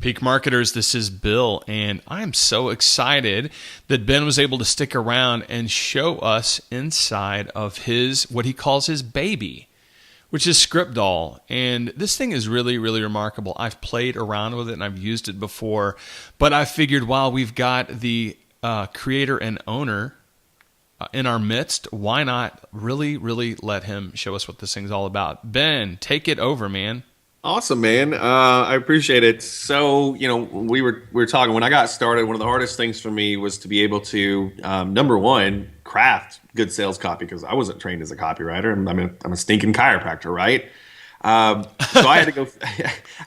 Peak Marketers, this is Bill, and I am so excited that Ben was able to stick around and show us inside of his, what he calls his baby, which is ScriptDoll. And this thing is really, really remarkable. I've played around with it and I've used it before, but I figured while we've got the creator and owner in our midst, why not really, really let him show us what this thing's all about? Ben, take it over, man. Awesome, man. I appreciate it. So, we were talking when I got started. One of the hardest things for me was to be able to, number one, craft good sales copy because I wasn't trained as a copywriter. I'm a stinking chiropractor, right? So I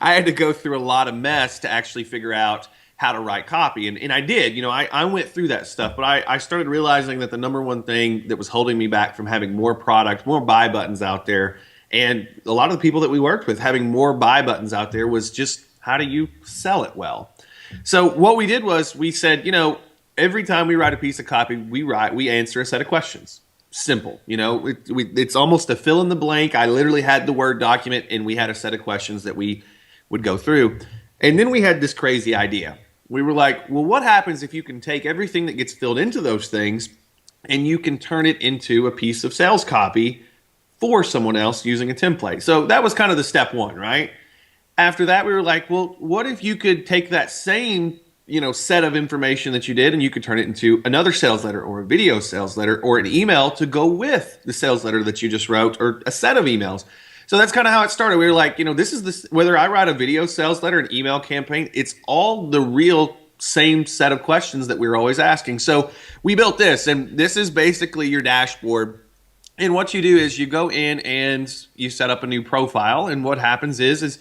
had to go through a lot of mess to actually figure out how to write copy, and I did. I went through that stuff, but I started realizing that the number one thing that was holding me back from having more product, more buy buttons out there. And a lot of the people that we worked with having more buy buttons out there was just how do you sell it well? So what we did was we said, every time we write a piece of copy, we answer a set of questions. Simple. It's almost a fill in the blank. I literally had the Word document and we had a set of questions that we would go through. And then we had this crazy idea. We were like, well, what happens if you can take everything that gets filled into those things and you can turn it into a piece of sales copy for someone else using a template? So that was kind of the step one, right? After that, we were like, well, what if you could take that same, set of information that you did and you could turn it into another sales letter or a video sales letter or an email to go with the sales letter that you just wrote or a set of emails. So that's kind of how it started. We were like, whether I write a video sales letter, an email campaign, it's all the real same set of questions that we were always asking. So we built this, and this is basically your dashboard. And what you do is you go in and you set up a new profile. And what happens is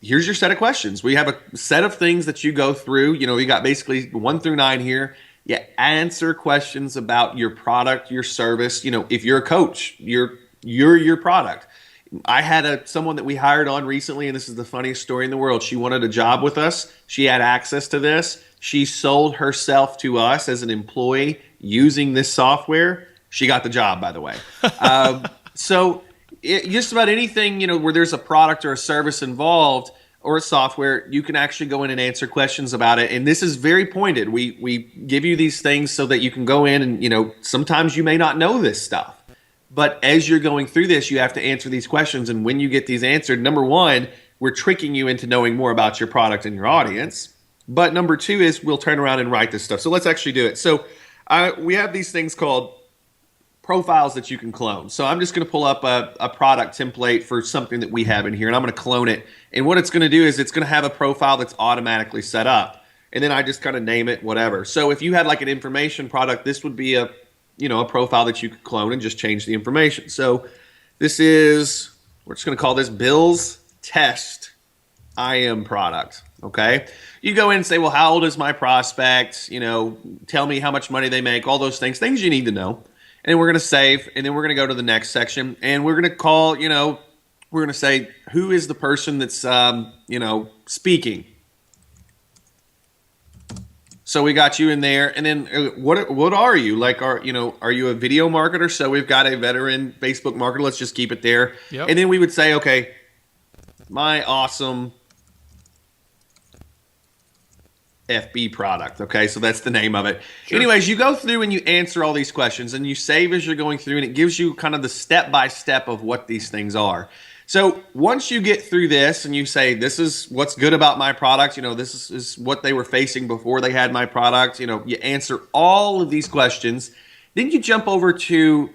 here's your set of questions. We have a set of things that you go through. We got basically 1 through 9 here. You answer questions about your product, your service. If you're a coach, you're your product. I had someone that we hired on recently, and this is the funniest story in the world. She wanted a job with us. She had access to this. She sold herself to us as an employee using this software. She got the job, by the way. So just about anything, where there's a product or a service involved or a software, you can actually go in and answer questions about it. And this is very pointed. We give you these things so that you can go in and, sometimes you may not know this stuff. But as you're going through this, you have to answer these questions. And when you get these answered, number one, we're tricking you into knowing more about your product and your audience. But number two is we'll turn around and write this stuff. So let's actually do it. So we have these things called profiles that you can clone. So I'm just going to pull up a product template for something that we have in here, and I'm going to clone it. And what it's going to do is it's going to have a profile that's automatically set up. And then I just kind of name it whatever. So if you had like an information product, this would be a profile that you could clone and just change the information. So we're just going to call this Bill's Test IM product. Okay. You go in and say, well, how old is my prospect? Tell me how much money they make, all those things you need to know. And we're going to save, and then we're going to go to the next section, and we're going to call, we're going to say, who is the person that's, speaking? So we got you in there, and then what are you? Like, are you a video marketer? So we've got a veteran Facebook marketer. Let's just keep it there. Yep. And then we would say, okay, my awesome FB product. Okay, so that's the name of it. Sure. Anyways, you go through and you answer all these questions, and you save as you're going through, and it gives you kind of the step-by-step of what these things are. So once you get through this and you say, this is what's good about my product, this is what they were facing before they had my product, you answer all of these questions, then you jump over to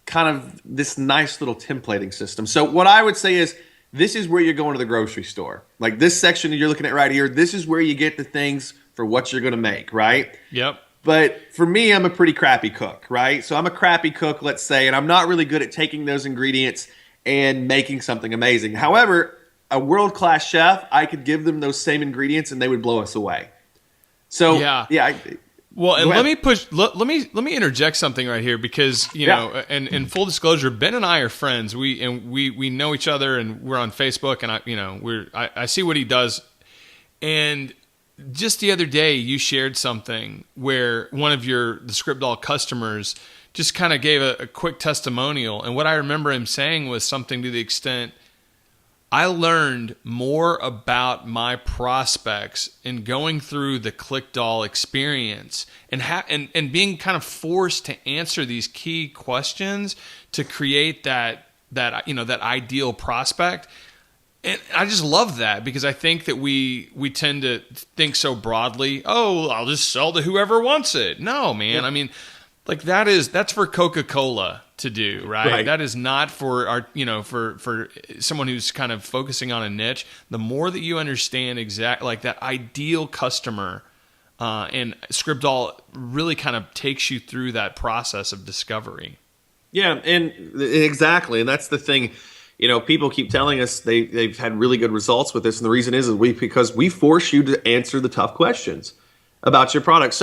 kind of this nice little templating system. So what I would say is, this is where you're going to the grocery store. Like this section that you're looking at right here, this is where you get the things for what you're going to make, right? Yep. But for me, I'm a pretty crappy cook, right? So I'm a crappy cook, let's say, and I'm not really good at taking those ingredients and making something amazing. However, a world-class chef, I could give them those same ingredients and they would blow us away. So well, and let me interject something right here because and in full disclosure, Ben and I are friends. We know each other and we're on Facebook, and I see what he does. And just the other day, you shared something where one of the ScriptDoll customers just kind of gave a quick testimonial. And what I remember him saying was something to the extent, I learned more about my prospects in going through the ScriptDoll experience and being kind of forced to answer these key questions to create that ideal prospect. And I just love that, because I think that we tend to think so broadly. Oh, I'll just sell to whoever wants it. No, man. I mean, like that's for Coca-Cola to do, right? That is not for our, for someone who's kind of focusing on a niche. The more that you understand like that ideal customer, and ScriptDoll really kind of takes you through that process of discovery. Yeah, and exactly, and that's the thing. People keep telling us they've had really good results with this, and the reason is because we force you to answer the tough questions about your product.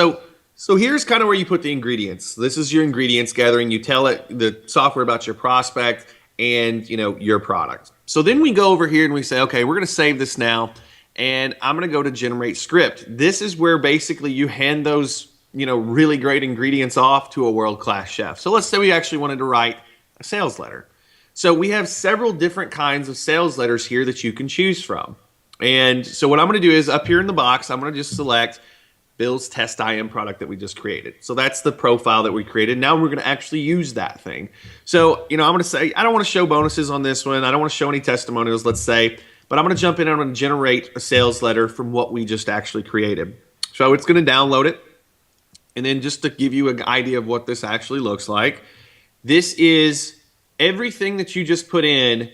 So here's kind of where you put the ingredients. This is your ingredients gathering. You tell it the software about your prospect and your product. So then we go over here and we say, okay, we're going to save this now, and I'm going to go to generate script. This is where basically you hand those really great ingredients off to a world-class chef. So let's say we actually wanted to write a sales letter. So we have several different kinds of sales letters here that you can choose from. And so what I'm going to do is up here in the box, I'm going to just select Bill's Test IM product that we just created. So that's the profile that we created. Now we're going to actually use that thing. So, I'm going to say, I don't want to show bonuses on this one. I don't want to show any testimonials, let's say, but I'm going to jump in and I'm going to generate a sales letter from what we just actually created. So it's going to download it. And then just to give you an idea of what this actually looks like, this is everything that you just put in.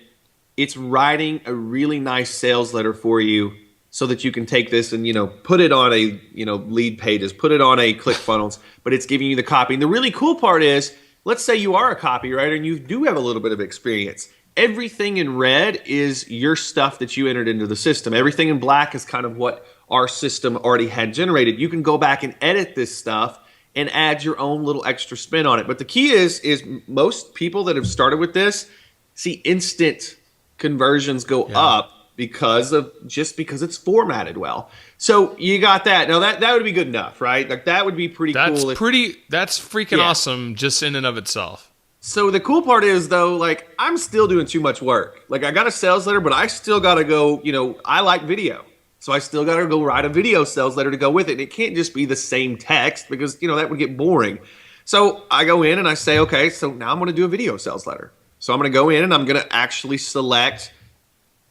It's writing a really nice sales letter for you, so that you can take this and, put it on a, lead pages, put it on a ClickFunnels, but it's giving you the copy. And the really cool part is, let's say you are a copywriter and you do have a little bit of experience. Everything in red is your stuff that you entered into the system. Everything in black is kind of what our system already had generated. You can go back and edit this stuff and add your own little extra spin on it. But the key is most people that have started with this see instant conversions go up because it's formatted well. So you got that. Now that would be good enough, right? Like that would be pretty cool. That's freaking awesome just in and of itself. So the cool part is though, like I'm still doing too much work. Like I got a sales letter, but I still got to go, I like video. So I still got to go write a video sales letter to go with it. And it can't just be the same text because, that would get boring. So I go in and I say, okay, so now I'm going to do a video sales letter. So I'm going to go in and I'm going to actually select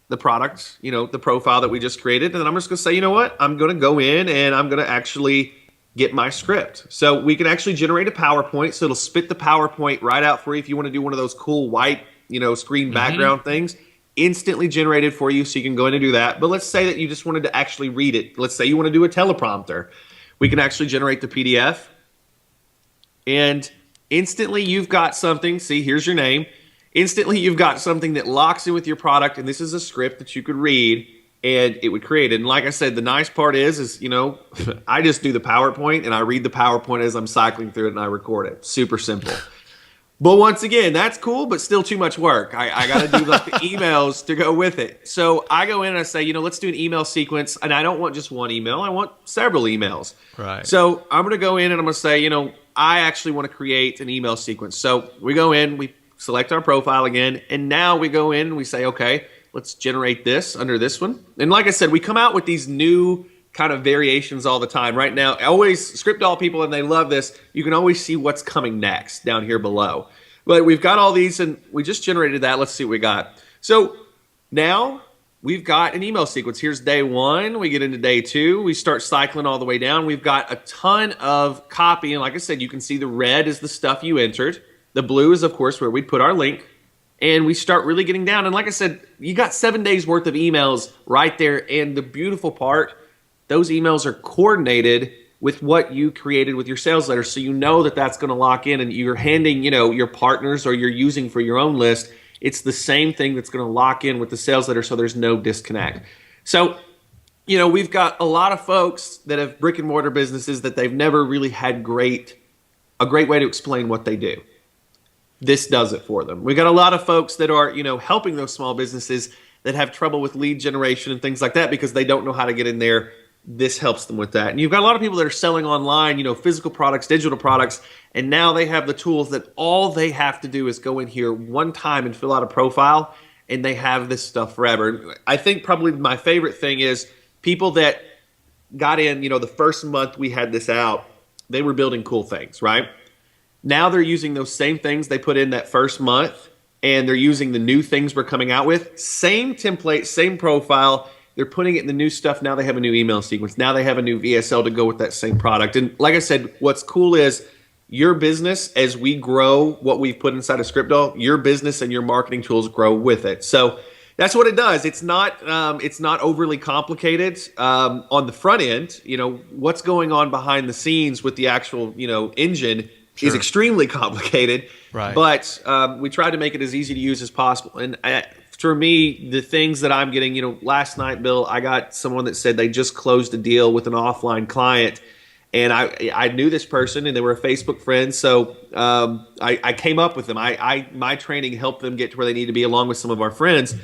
the product, the profile that we just created. And then I'm just going to say, you know what? I'm going to go in and I'm going to actually get my script. So we can actually generate a PowerPoint. So it'll spit the PowerPoint right out for you if you want to do one of those cool white, screen background things. Instantly generated for you, so you can go in and do that. But let's say that you just wanted to actually read it. Let's say you want to do a teleprompter. We can actually generate the PDF. And instantly you've got something. See, here's your name. Instantly you've got something that locks in with your product, and this is a script that you could read and it would create it. And like I said, the nice part is I just do the PowerPoint and I read the PowerPoint as I'm cycling through it and I record it. Super simple. But once again, that's cool, but still too much work. I got to do like the emails to go with it. So I go in and I say, let's do an email sequence. And I don't want just one email. I want several emails. Right. So I'm going to go in and I'm going to say, I actually want to create an email sequence. So we go in, we select our profile again, and now we go in and we say, okay, let's generate this under this one. And like I said, we come out with these new kind of variations all the time. Right now, always ScriptDoll people, and they love this, you can always see what's coming next down here below. But we've got all these, and we just generated that. Let's see what we got. So now we've got an email sequence. Here's day one. We get into day two. We start cycling all the way down. We've got a ton of copy, and like I said, you can see the red is the stuff you entered. The blue is, of course, where we'd put our link. And we start really getting down. And like I said, you got 7 days worth of emails right there. And the beautiful part, those emails are coordinated with what you created with your sales letter. So you know that that's going to lock in, and you're handing, your partners or you're using for your own list. It's the same thing that's going to lock in with the sales letter, so there's no disconnect. So, we've got a lot of folks that have brick and mortar businesses that they've never really had a great way to explain what they do. This does it for them. We got a lot of folks that are, helping those small businesses that have trouble with lead generation and things like that because they don't know how to get in there. This helps them with that. And you've got a lot of people that are selling online, physical products, digital products, and now they have the tools that all they have to do is go in here one time and fill out a profile, and they have this stuff forever. I think probably my favorite thing is people that got in, the first month we had this out, they were building cool things, right? Now they're using those same things they put in that first month, and they're using the new things we're coming out with. Same template, same profile. They're putting it in the new stuff. Now they have a new email sequence. Now they have a new VSL to go with that same product. And like I said, what's cool is your business, as we grow what we've put inside of ScriptDoll, your business and your marketing tools grow with it. So that's what it does. It's not overly complicated on the front end. What's going on behind the scenes with the actual engine is extremely complicated. Right. But we try to make it as easy to use as possible. And for me, the things that I'm getting, last night, Bill, I got someone that said they just closed a deal with an offline client. And I knew this person, and they were a Facebook friend, so I came up with them. My training helped them get to where they need to be, along with some of our friends.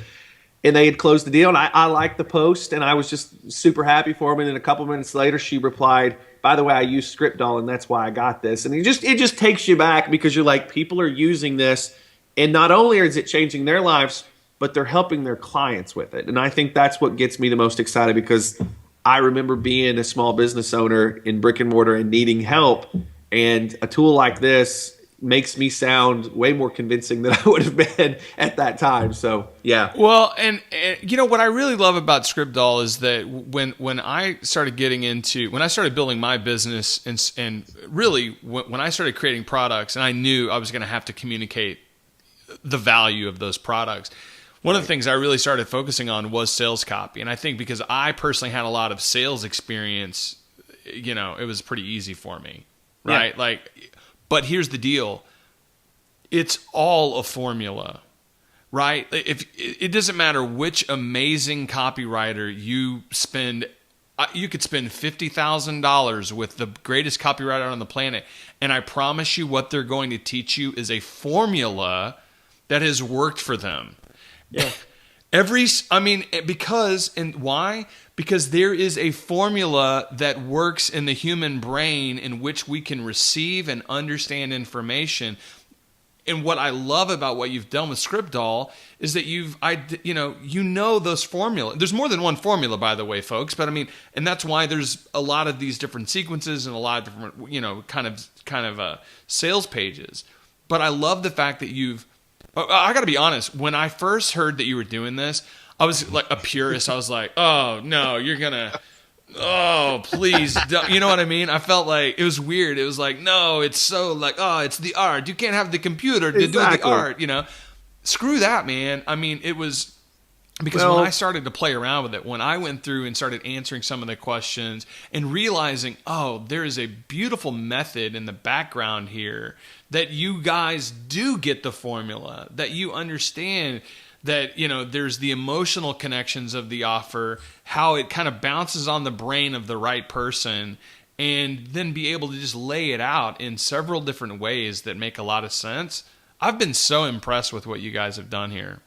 And they had closed the deal, and I liked the post, and I was just super happy for them. And then a couple minutes later, she replied, "By the way, I use ScriptDoll, and that's why I got this." And it just takes you back, because you're like, people are using this, and not only is it changing their lives, but they're helping their clients with it. And I think that's what gets me the most excited, because I remember being a small business owner in brick and mortar and needing help, and a tool like this makes me sound way more convincing than I would have been at that time. So, yeah. Well, and what I really love about ScriptDoll is that when I started when I started building my business, and really when I started creating products, and I knew I was going to have to communicate the value of those products, one of the things I really started focusing on was sales copy. And I think because I personally had a lot of sales experience, it was pretty easy for me, right? Yeah. But here's the deal. It's all a formula, right? If it doesn't matter which amazing copywriter you spend, you could spend $50,000 with the greatest copywriter on the planet, and I promise you what they're going to teach you is a formula that has worked for them. Yeah. Why? Because there is a formula that works in the human brain in which we can receive and understand information. And what I love about what you've done with ScriptDoll is that those formulas. There's more than one formula, by the way, folks. But and that's why there's a lot of these different sequences and a lot of different, kind of sales pages. But I love the fact that I got to be honest. When I first heard that you were doing this, I was like a purist. I was like, oh, no, you're going to, oh, please. Don't. You know what I mean? I felt like it was weird. It was like, no, it's so like, oh, it's the art. You can't have the computer to do the art, Screw that, man. It was because when I started to play around with it, when I went through and started answering some of the questions and realizing, oh, there is a beautiful method in the background here that you guys do get the formula, that you understand that, there's the emotional connections of the offer, how it kind of bounces on the brain of the right person, and then be able to just lay it out in several different ways that make a lot of sense. I've been so impressed with what you guys have done here.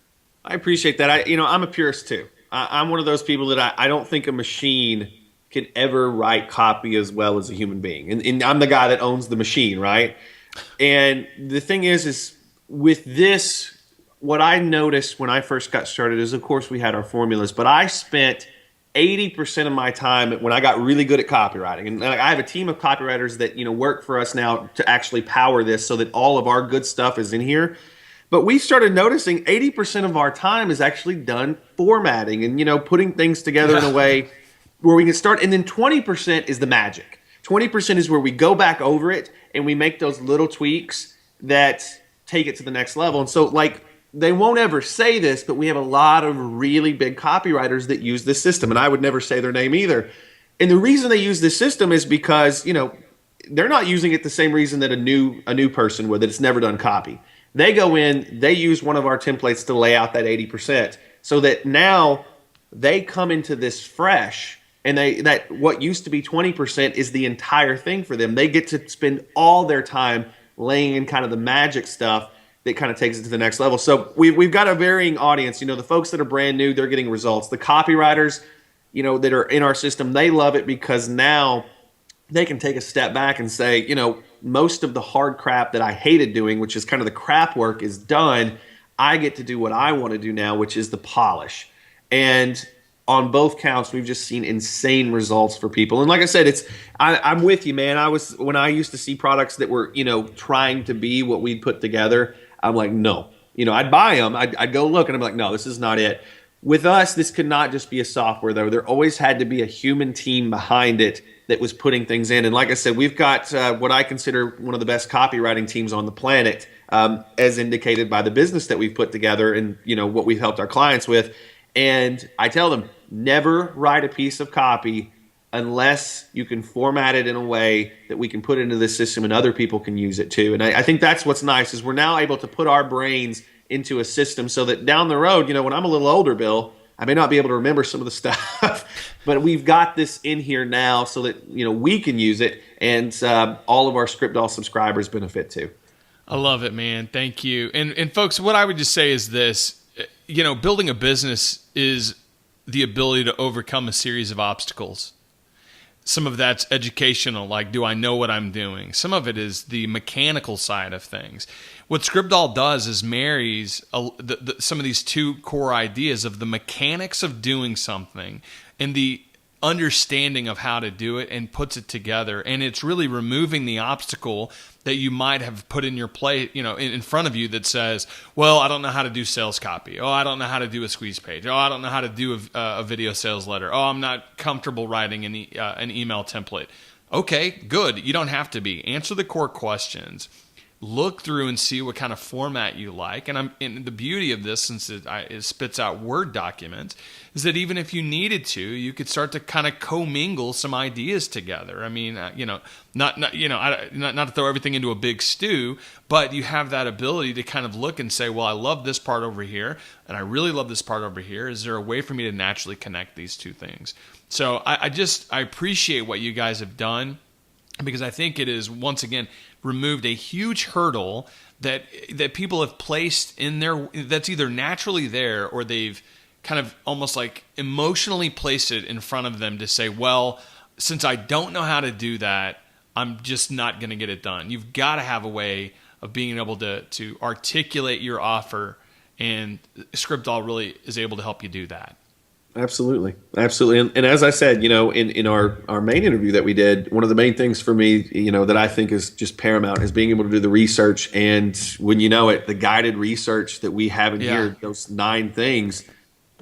I appreciate that. I'm a purist too. I'm one of those people that I don't think a machine can ever write copy as well as a human being. And I'm the guy that owns the machine, right? And the thing is with this, what I noticed when I first got started is, of course, we had our formulas, but I spent 80% of my time when I got really good at copywriting. And I have a team of copywriters that, work for us now to actually power this so that all of our good stuff is in here. But we started noticing 80% of our time is actually done formatting and, putting things together in a way where we can start. And then 20% is the magic. 20% is where we go back over it and we make those little tweaks that take it to the next level. And so, they won't ever say this, but we have a lot of really big copywriters that use this system. And I would never say their name either. And the reason they use this system is because, they're not using it the same reason that a new person would, that it's never done copy. They go in, they use one of our templates to lay out that 80%, so that now they come into this fresh, and that what used to be 20% is the entire thing for them. They get to spend all their time laying in kind of the magic stuff that kind of takes it to the next level. So we've got a varying audience. The folks that are brand new, they're getting results. The copywriters, that are in our system, they love it because now they can take a step back and say, most of the hard crap that I hated doing, which is kind of the crap work, is done. I get to do what I want to do now, which is the polish. And on both counts, we've just seen insane results for people. And like I said, I'm with you, man. When I used to see products that were, trying to be what we'd put together, I'm like, no. I'd buy them. I'd go look, and I'm like, no, this is not it. With us, this could not just be a software, though. There always had to be a human team behind it that was putting things in. And like I said, we've got what I consider one of the best copywriting teams on the planet, as indicated by the business that we've put together and what we've helped our clients with. And I tell them, never write a piece of copy unless you can format it in a way that we can put into the system and other people can use it too. And I think that's what's nice, is we're now able to put our brains into a system so that down the road, when I'm a little older, Bill, I may not be able to remember some of the stuff, but we've got this in here now so that we can use it, and all of our ScriptDoll subscribers benefit too. I love it, man. Thank you. And folks, what I would just say is this: building a business is the ability to overcome a series of obstacles. Some of that's educational, like, do I know what I'm doing? Some of it is the mechanical side of things. What ScriptDoll does is marries some of these two core ideas of the mechanics of doing something and the understanding of how to do it, and puts it together. And it's really removing the obstacle that you might have put in your plate, in front of you, that says, well, I don't know how to do sales copy. Oh, I don't know how to do a squeeze page. Oh, I don't know how to do a video sales letter. Oh, I'm not comfortable writing an email template. Okay, good. You don't have to be. Answer the core questions. Look through and see what kind of format you like. And the beauty of this, since it spits out Word documents, is that even if you needed to, you could start to kind of commingle some ideas together. I mean, not to throw everything into a big stew, but you have that ability to kind of look and say, well, I love this part over here, and I really love this part over here. Is there a way for me to naturally connect these two things? So I appreciate what you guys have done, because I think it is, once again, removed a huge hurdle that people have placed in there, that's either naturally there, or they've kind of almost like emotionally placed it in front of them to say, well, since I don't know how to do that, I'm just not going to get it done. You've got to have a way of being able to articulate your offer, and ScriptDoll really is able to help you do that. Absolutely. Absolutely. And as I said, in our main interview that we did, one of the main things for me, that I think is just paramount, is being able to do the research. And when the guided research that we have in here, those 9 things,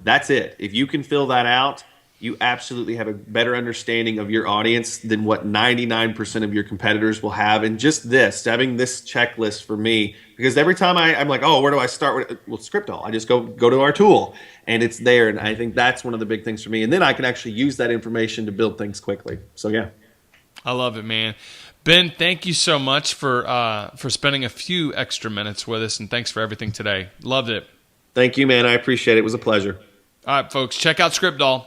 that's it. If you can fill that out, you absolutely have a better understanding of your audience than what 99% of your competitors will have. And just having this checklist for me, because every time I'm like, oh, where do I start? Well, ScriptDoll. I just go to our tool, and it's there. And I think that's one of the big things for me. And then I can actually use that information to build things quickly. So yeah. I love it, man. Ben, thank you so much for spending a few extra minutes with us, and thanks for everything today. Loved it. Thank you, man. I appreciate it. It was a pleasure. All right, folks, check out ScriptDoll.